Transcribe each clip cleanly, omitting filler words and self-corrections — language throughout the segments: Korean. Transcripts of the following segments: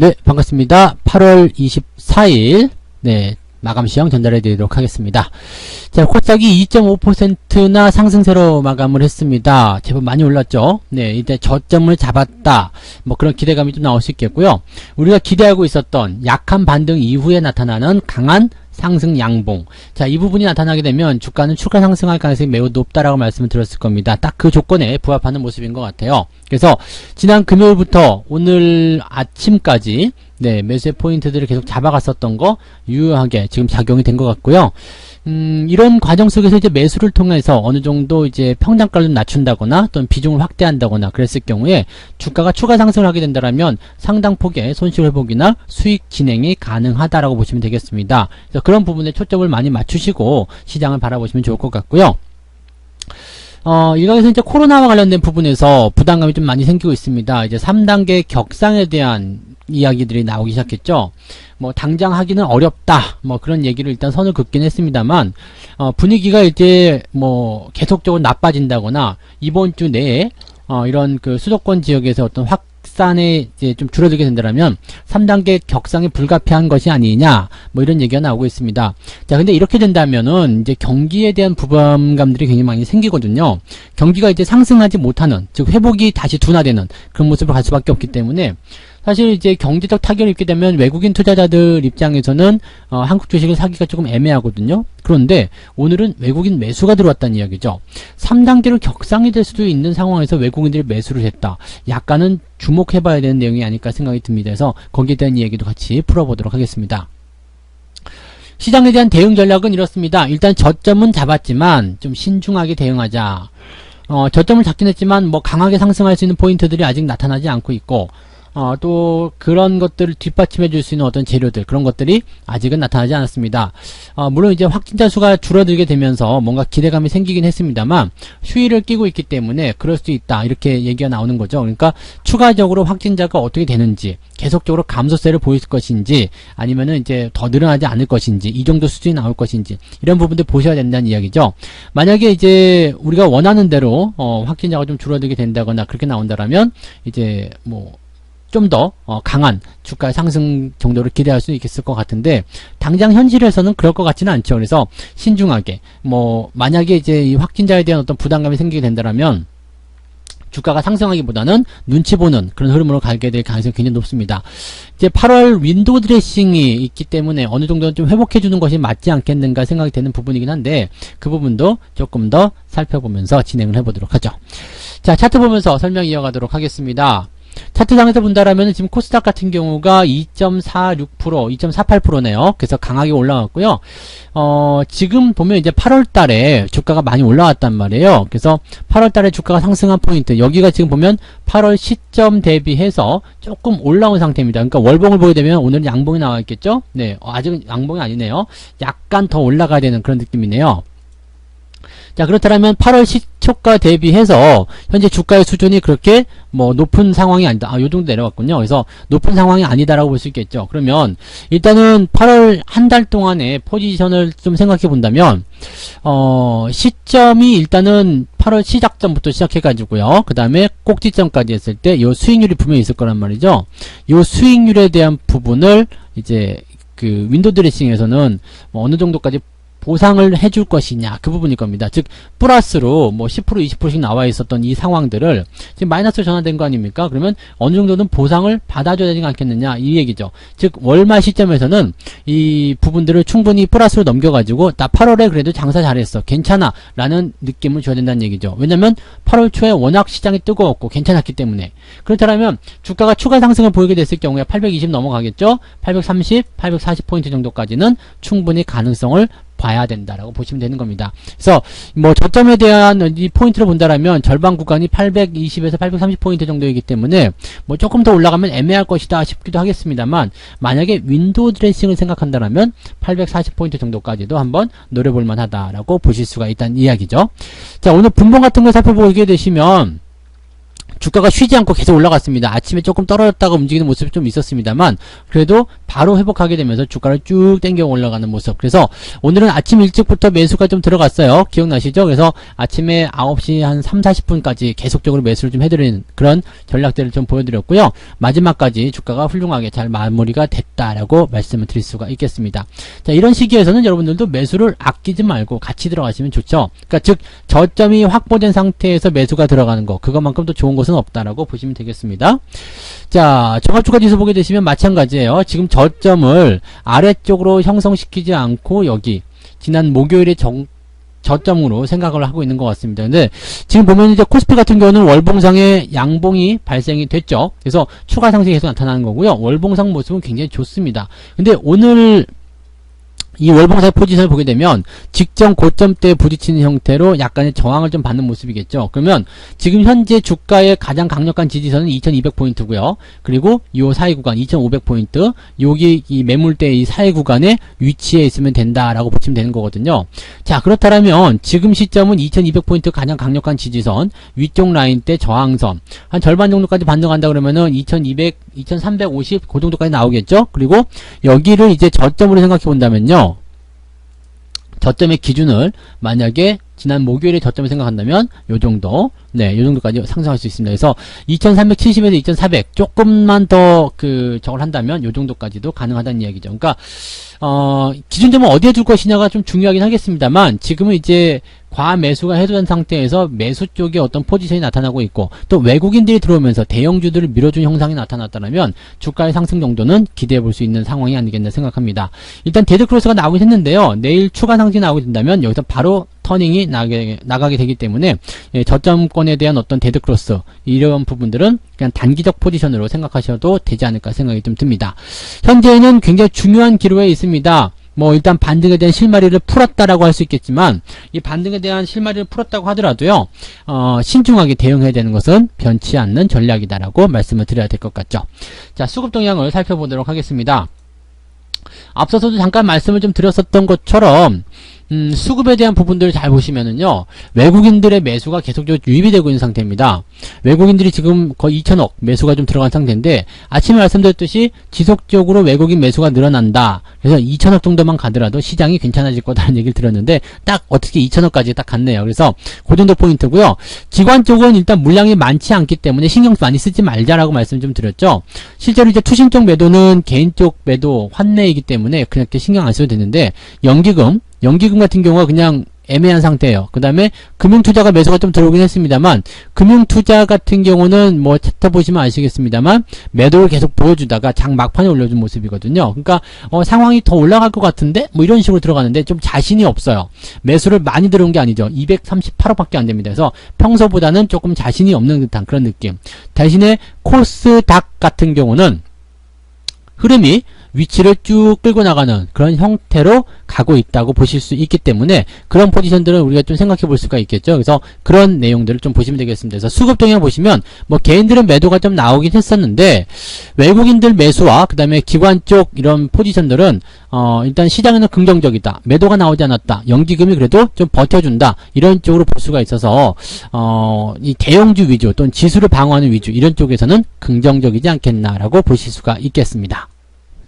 네, 반갑습니다. 8월 24일, 네, 마감 시황 전달해 드리도록 하겠습니다. 자, 코스닥이 2.5%나 상승세로 마감을 했습니다. 제법 많이 올랐죠? 네, 이제 저점을 잡았다. 뭐 그런 기대감이 좀 나올 수 있겠고요. 우리가 기대하고 있었던 약한 반등 이후에 나타나는 강한 상승 양봉. 자, 이 부분이 나타나게 되면 주가는 추가 상승할 가능성이 매우 높다라고 말씀을 드렸을 겁니다. 딱 그 조건에 부합하는 모습인 것 같아요. 그래서 지난 금요일부터 오늘 아침까지 네, 매수의 포인트들을 계속 잡아갔었던 거 유효하게 지금 작용이 된 것 같고요. 이런 과정 속에서 이제 매수를 통해서 어느 정도 이제 평단가를 좀 낮춘다거나 또는 비중을 확대한다거나 그랬을 경우에 주가가 추가 상승을 하게 된다면 상당 폭의 손실 회복이나 수익 진행이 가능하다라고 보시면 되겠습니다. 그래서 그런 부분에 초점을 많이 맞추시고 시장을 바라보시면 좋을 것 같고요. 일각에서 이제 코로나와 관련된 부분에서 부담감이 좀 많이 생기고 있습니다. 이제 3단계 격상에 대한 이야기들이 나오기 시작했죠. 뭐 당장 하기는 어렵다 뭐 그런 얘기를 일단 선을 긋긴 했습니다만 분위기가 이제 뭐 계속적으로 나빠진다거나 이번 주 내에 이런 그 수도권 지역에서 어떤 확산에 이제 좀 줄어들게 된다면 3단계 격상이 불가피한 것이 아니냐 뭐 이런 얘기가 나오고 있습니다. 자, 근데 이렇게 된다면은 이제 경기에 대한 부담감들이 굉장히 많이 생기거든요. 경기가 이제 상승하지 못하는, 즉 회복이 다시 둔화되는 그런 모습으로 갈 수밖에 없기 때문에 사실 이제 경제적 타격을 입게 되면 외국인 투자자들 입장에서는 한국 주식을 사기가 조금 애매하거든요. 그런데 오늘은 외국인 매수가 들어왔다는 이야기죠. 3단계로 격상이 될 수도 있는 상황에서 외국인들이 매수를 했다. 약간은 주목해봐야 되는 내용이 아닐까 생각이 듭니다. 그래서 거기에 대한 이야기도 같이 풀어보도록 하겠습니다. 시장에 대한 대응 전략은 이렇습니다. 일단 저점은 잡았지만 좀 신중하게 대응하자. 저점을 잡긴 했지만 뭐 강하게 상승할 수 있는 포인트들이 아직 나타나지 않고 있고 또 그런 것들을 뒷받침해 줄 수 있는 어떤 재료들, 그런 것들이 아직은 나타나지 않았습니다. 물론 이제 확진자 수가 줄어들게 되면서 뭔가 기대감이 생기긴 했습니다만 휴일을 끼고 있기 때문에 그럴 수 있다 이렇게 얘기가 나오는 거죠. 그러니까 추가적으로 확진자가 어떻게 되는지, 계속적으로 감소세를 보일 것인지, 아니면은 이제 더 늘어나지 않을 것인지, 이 정도 수준이 나올 것인지, 이런 부분들 보셔야 된다는 이야기죠. 만약에 이제 우리가 원하는 대로 확진자가 좀 줄어들게 된다거나 그렇게 나온다라면 이제 뭐 좀 더 강한 주가 상승 정도를 기대할 수 있을 것 같은데 당장 현실에서는 그럴 것 같지는 않죠. 그래서 신중하게 뭐 만약에 이제 이 확진자에 대한 어떤 부담감이 생기게 된다면 주가가 상승하기보다는 눈치 보는 그런 흐름으로 가게 될 가능성이 굉장히 높습니다. 이제 8월 윈도우 드레싱이 있기 때문에 어느 정도는 좀 회복해주는 것이 맞지 않겠는가 생각이 되는 부분이긴 한데 그 부분도 조금 더 살펴보면서 진행을 해보도록 하죠. 자, 차트 보면서 설명 이어가도록 하겠습니다. 차트상에서 본다라면 지금 코스닥 같은 경우가 2.46%, 2.48%네요. 그래서 강하게 올라왔고요. 지금 보면 이제 8월 달에 주가가 많이 올라왔단 말이에요. 그래서 8월 달에 주가가 상승한 포인트, 여기가 지금 보면 8월 시점 대비해서 조금 올라온 상태입니다. 그러니까 월봉을 보게 되면 오늘은 양봉이 나와 있겠죠? 네, 아직은 양봉이 아니네요. 약간 더 올라가야 되는 그런 느낌이네요. 자, 그렇다면 8월 시초가 대비해서 현재 주가의 수준이 그렇게 뭐 높은 상황이 아니다. 요 정도 내려왔군요. 그래서 높은 상황이 아니다라고 볼 수 있겠죠. 그러면 일단은 8월 한 달 동안의 포지션을 좀 생각해 본다면 시점이 일단은 8월 시작점부터 시작해 가지고요. 그 다음에 꼭지점까지 했을 때 요 수익률이 분명히 있을 거란 말이죠. 요 수익률에 대한 부분을 이제 그 윈도우 드레싱에서는 뭐 어느 정도까지 보상을 해줄 것이냐, 그 부분일 겁니다. 즉 플러스로 뭐 10% 20%씩 나와 있었던 이 상황들을 지금 마이너스로 전환된 거 아닙니까? 그러면 어느 정도는 보상을 받아줘야 되지 않겠느냐, 이 얘기죠. 즉 월말 시점에서는 이 부분들을 충분히 플러스로 넘겨가지고 나 8월에 그래도 장사 잘했어, 괜찮아 라는 느낌을 줘야 된다는 얘기죠. 왜냐면 8월 초에 워낙 시장이 뜨거웠고 괜찮았기 때문에. 그렇다면 주가가 추가 상승을 보이게 됐을 경우에 820 넘어가겠죠. 830, 840포인트 정도까지는 충분히 가능성을 봐야 된다라고 보시면 되는 겁니다. 그래서 뭐 저점에 대한 이 포인트를 본다라면 절반 구간이 820에서 830포인트 정도이기 때문에 뭐 조금 더 올라가면 애매할 것이다 싶기도 하겠습니다만 만약에 윈도우 드레싱을 생각한다라면 840포인트 정도까지도 한번 노려볼 만하다라고 보실 수가 있다는 이야기죠. 자, 오늘 분봉 같은 걸 살펴보게 되시면 주가가 쉬지 않고 계속 올라갔습니다. 아침에 조금 떨어졌다가 움직이는 모습이 좀 있었습니다만 그래도 바로 회복하게 되면서 주가를 쭉 당겨 올라가는 모습. 그래서 오늘은 아침 일찍부터 매수가 좀 들어갔어요. 기억나시죠? 그래서 아침에 9시 한 3, 40분까지 계속적으로 매수를 좀 해드리는 그런 전략들을 좀 보여드렸고요. 마지막까지 주가가 훌륭하게 잘 마무리가 됐다라고 말씀을 드릴 수가 있겠습니다. 자, 이런 시기에서는 여러분들도 매수를 아끼지 말고 같이 들어가시면 좋죠. 그러니까 즉 저점이 확보된 상태에서 매수가 들어가는 거, 그것만큼 더 좋은 것은 없다라고 보시면 되겠습니다. 자, 종합주가지수 보게 되시면 마찬가지예요. 지금 저점을 아래쪽으로 형성시키지 않고 여기 지난 목요일에 저점으로 생각을 하고 있는 것 같습니다. 근데 지금 보면 이제 코스피 같은 경우는 월봉상에 양봉이 발생이 됐죠. 그래서 추가 상승이 계속 나타나는 거고요. 월봉상 모습은 굉장히 좋습니다. 근데 오늘 이 월봉사의 포지션을 보게 되면 직전 고점대에 부딪히는 형태로 약간의 저항을 좀 받는 모습이겠죠. 그러면 지금 현재 주가의 가장 강력한 지지선은 2200포인트고요. 그리고 이 사이 구간 2500포인트, 여기 이 매물대 이 사이 구간에 위치해 있으면 된다라고 보시면 되는 거거든요. 자, 그렇다면 지금 시점은 2200포인트 가장 강력한 지지선, 위쪽 라인대 저항선 한 절반 정도까지 반등한다 그러면은 2200, 2350 그 정도까지 나오겠죠. 그리고 여기를 이제 저점으로 생각해 본다면요. 저점의 기준을 만약에 지난 목요일에 저점을 생각한다면 요정도, 네, 요정도까지 상승할 수 있습니다. 그래서 2370에서 2400 조금만 더 저걸 한다면 요정도까지도 가능하다는 이야기죠. 그러니까 기준점은 어디에 둘 것이냐가 좀 중요하긴 하겠습니다만 지금은 이제 과매수가 해소된 상태에서 매수 쪽에 어떤 포지션이 나타나고 있고 또 외국인들이 들어오면서 대형주들을 밀어준 형상이 나타났다면 주가의 상승 정도는 기대해 볼 수 있는 상황이 아니겠나 생각합니다. 일단 데드크로스가 나오긴 했는데요. 내일 추가 상승이 나오게 된다면 여기서 바로 터닝이 나가게 되기 때문에 저점권에 대한 어떤 데드크로스 이런 부분들은 그냥 단기적 포지션으로 생각하셔도 되지 않을까 생각이 좀 듭니다. 현재는 굉장히 중요한 기로에 있습니다. 뭐 일단 반등에 대한 실마리를 풀었다라고 할 수 있겠지만 이 반등에 대한 실마리를 풀었다고 하더라도요 신중하게 대응해야 되는 것은 변치 않는 전략이다라고 말씀을 드려야 될 것 같죠. 자, 수급 동향을 살펴보도록 하겠습니다. 앞서서도 잠깐 말씀을 좀 드렸었던 것처럼 수급에 대한 부분들을 잘 보시면은요, 외국인들의 매수가 계속적으로 유입이 되고 있는 상태입니다. 외국인들이 지금 거의 2천억 매수가 좀 들어간 상태인데, 아침에 말씀드렸듯이 지속적으로 외국인 매수가 늘어난다. 그래서 2천억 정도만 가더라도 시장이 괜찮아질 거다라는 얘기를 들었는데, 딱 어떻게 2천억까지 딱 갔네요. 그래서 그 정도 포인트고요. 기관 쪽은 일단 물량이 많지 않기 때문에 신경 많이 쓰지 말자라고 말씀 좀 드렸죠. 실제로 이제 투신 쪽 매도는 개인 쪽 매도 환매이기 때문에 그렇게 신경 안 써도 되는데, 연기금 같은 경우가 그냥 애매한 상태예요. 그 다음에 금융투자가 매수가 좀 들어오긴 했습니다만 금융투자 같은 경우는 뭐 차트 보시면 아시겠습니다만 매도를 계속 보여주다가 장 막판에 올려준 모습이거든요. 그러니까 상황이 더 올라갈 것 같은데 뭐 이런 식으로 들어가는데 좀 자신이 없어요. 매수를 많이 들어온 게 아니죠. 238억밖에 안 됩니다. 그래서 평소보다는 조금 자신이 없는 듯한 그런 느낌. 대신에 코스닥 같은 경우는 흐름이 위치를 쭉 끌고 나가는 그런 형태로 가고 있다고 보실 수 있기 때문에 그런 포지션들은 우리가 좀 생각해 볼 수가 있겠죠. 그래서 그런 내용들을 좀 보시면 되겠습니다. 그래서 수급 동향 보시면 뭐 개인들은 매도가 좀 나오긴 했었는데 외국인들 매수와 그 다음에 기관 쪽 이런 포지션들은 일단 시장에는 긍정적이다. 매도가 나오지 않았다. 연기금이 그래도 좀 버텨준다. 이런 쪽으로 볼 수가 있어서 이 대형주 위주 또는 지수를 방어하는 위주 이런 쪽에서는 긍정적이지 않겠나라고 보실 수가 있겠습니다.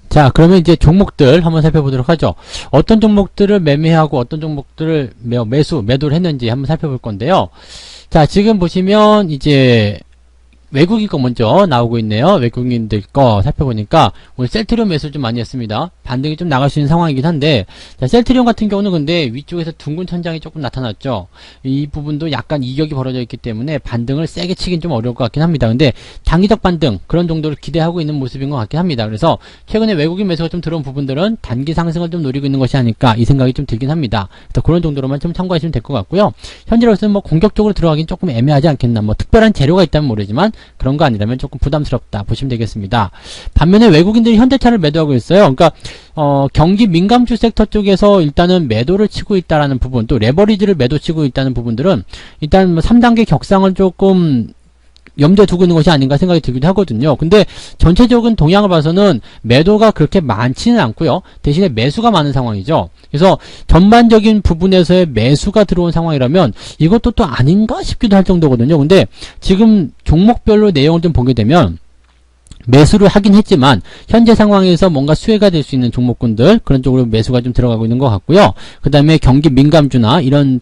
자, 그러면 이제 종목들 한번 살펴보도록 하죠. 어떤 종목들을 매매하고 어떤 종목들을 매도를 했는지 한번 살펴볼 건데요. 자, 지금 보시면 이제 외국인 거 먼저 나오고 있네요. 외국인들 거 살펴보니까 오늘 셀트리온 매수를 좀 많이 했습니다. 반등이 좀 나갈 수 있는 상황이긴 한데, 자, 셀트리온 같은 경우는 근데 위쪽에서 둥근 천장이 조금 나타났죠. 이 부분도 약간 이격이 벌어져 있기 때문에 반등을 세게 치긴 좀 어려울 것 같긴 합니다. 근데 단기적 반등 그런 정도를 기대하고 있는 모습인 것 같긴 합니다. 그래서 최근에 외국인 매수가 좀 들어온 부분들은 단기 상승을 좀 노리고 있는 것이 아닐까 이 생각이 좀 들긴 합니다. 그래서 그런 정도로만 좀 참고하시면 될 것 같고요. 현재로서는 뭐 공격적으로 들어가긴 조금 애매하지 않겠나. 뭐 특별한 재료가 있다면 모르지만 그런 거 아니라면 조금 부담스럽다 보시면 되겠습니다. 반면에 외국인들이 현대차를 매도하고 있어요. 그러니까 경기 민감주 섹터 쪽에서 일단은 매도를 치고 있다라는 부분, 또 레버리지를 매도 치고 있다는 부분들은 일단 뭐 3단계 격상을 조금 염두에 두고 있는 것이 아닌가 생각이 들기도 하거든요. 근데 전체적인 동향을 봐서는 매도가 그렇게 많지는 않고요. 대신에 매수가 많은 상황이죠. 그래서 전반적인 부분에서의 매수가 들어온 상황이라면 이것도 또 아닌가 싶기도 할 정도거든요. 근데 지금 종목별로 내용을 좀 보게 되면 매수를 하긴 했지만 현재 상황에서 뭔가 수혜가 될 수 있는 종목군들 그런 쪽으로 매수가 좀 들어가고 있는 것 같고요. 그 다음에 경기 민감주나 이런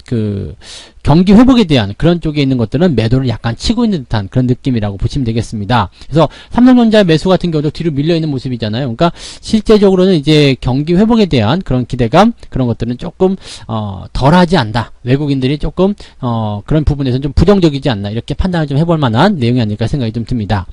경기 회복에 대한 그런 쪽에 있는 것들은 매도를 약간 치고 있는 듯한 그런 느낌이라고 보시면 되겠습니다. 그래서 삼성전자 매수 같은 경우도 뒤로 밀려있는 모습이잖아요. 그러니까 실제적으로는 이제 경기 회복에 대한 그런 기대감 그런 것들은 조금 덜하지 않나, 외국인들이 조금 그런 부분에서는 좀 부정적이지 않나 이렇게 판단을 좀 해볼 만한 내용이 아닐까 생각이 좀 듭니다.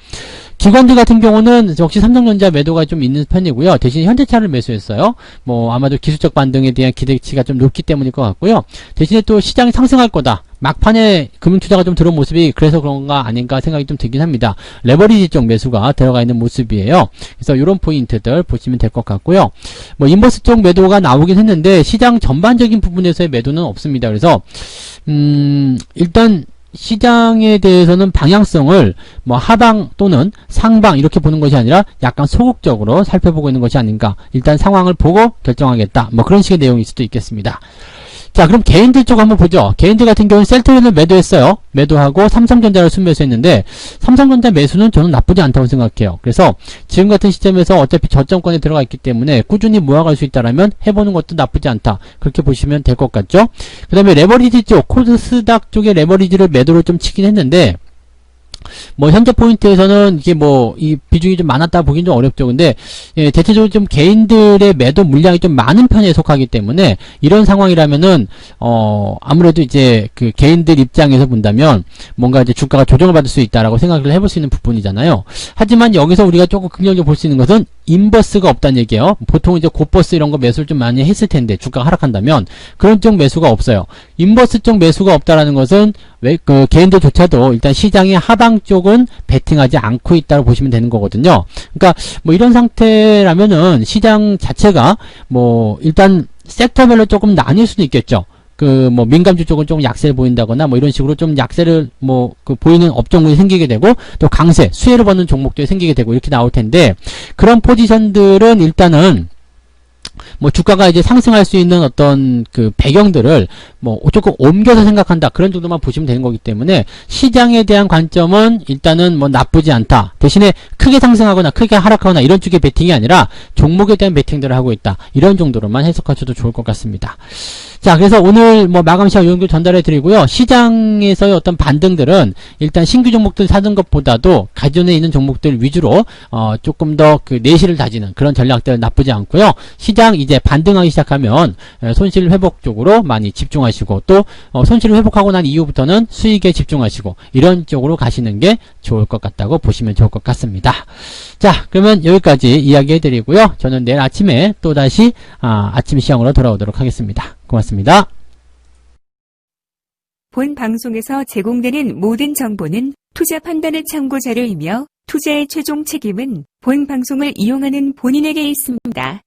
기관들 같은 경우는 역시 삼성전자 매도가 좀 있는 편이고요. 대신 현대차를 매수했어요. 뭐 아마도 기술적 반등에 대한 기대치가 좀 높기 때문일 것 같고요. 대신에 또 시장이 상승할 거다. 막판에 금융투자가 좀 들어온 모습이 그래서 그런가 아닌가 생각이 좀 들긴 합니다. 레버리지 쪽 매수가 들어가 있는 모습이에요. 그래서 이런 포인트들 보시면 될 것 같고요. 뭐 인버스 쪽 매도가 나오긴 했는데 시장 전반적인 부분에서의 매도는 없습니다. 그래서 일단 시장에 대해서는 방향성을 뭐 하방 또는 상방 이렇게 보는 것이 아니라 약간 소극적으로 살펴보고 있는 것이 아닌가. 일단 상황을 보고 결정하겠다. 뭐 그런 식의 내용일 수도 있겠습니다. 자, 그럼 개인들 쪽 한번 보죠. 개인들 같은 경우는 셀트리온을 매도했어요. 매도하고 삼성전자를 순매수했는데 삼성전자 매수는 저는 나쁘지 않다고 생각해요. 그래서 지금 같은 시점에서 어차피 저점권에 들어가 있기 때문에 꾸준히 모아갈 수 있다라면 해보는 것도 나쁘지 않다. 그렇게 보시면 될 것 같죠. 그 다음에 레버리지 쪽, 코스닥 쪽의 레버리지를 매도를 좀 치긴 했는데 뭐 현재 포인트에서는 이게 뭐 이 비중이 좀 많았다 보긴 좀 어렵죠. 근데 예, 대체적으로 좀 개인들의 매도 물량이 좀 많은 편에 속하기 때문에 이런 상황이라면은 아무래도 이제 그 개인들 입장에서 본다면 뭔가 이제 주가가 조정을 받을 수 있다라고 생각을 해볼 수 있는 부분이잖아요. 하지만 여기서 우리가 조금 긍정적으로 볼 수 있는 것은 인버스가 없다는 얘기예요. 보통 이제 곧버스 이런 거 매수를 좀 많이 했을 텐데 주가가 하락한다면 그런 쪽 매수가 없어요. 인버스 쪽 매수가 없다라는 것은 왜 그 개인들조차도 일단 시장의 하방 쪽은 베팅하지 않고 있다고 보시면 되는 거거든요. 그러니까 뭐 이런 상태라면은 시장 자체가 뭐 일단 섹터별로 조금 나뉠 수도 있겠죠. 그 뭐 민감주 쪽은 조금 약세를 보인다거나 뭐 이런 식으로 좀 약세를 뭐 그 보이는 업종군이 생기게 되고 또 강세, 수혜를 받는 종목들이 생기게 되고 이렇게 나올 텐데 그런 포지션들은 일단은 뭐 주가가 이제 상승할 수 있는 어떤 그 배경들을 뭐 조금 옮겨서 생각한다 그런 정도만 보시면 되는 거기 때문에 시장에 대한 관점은 일단은 뭐 나쁘지 않다. 대신에 크게 상승하거나 크게 하락하거나 이런 쪽의 베팅이 아니라 종목에 대한 베팅들을 하고 있다. 이런 정도로만 해석하셔도 좋을 것 같습니다. 자, 그래서 오늘 뭐 마감 시간 요 정도 전달해 드리고요. 시장에서의 어떤 반등들은 일단 신규 종목들 사는 것보다도 가전에 있는 종목들 위주로 조금 더 그 내실을 다지는 그런 전략들은 나쁘지 않고요. 시장 이제 반등하기 시작하면 손실 회복 쪽으로 많이 집중하시고 또 손실을 회복하고 난 이후부터는 수익에 집중하시고 이런 쪽으로 가시는 게 좋을 것 같다고 보시면 좋을 것 같습니다. 자, 그러면 여기까지 이야기해 드리고요. 저는 내일 아침에 또다시 아침 시황으로 돌아오도록 하겠습니다. 고맙습니다. 본 방송에서 제공되는 모든 정보는 투자 판단의 참고 자료이며 투자의 최종 책임은 본 방송을 이용하는 본인에게 있습니다.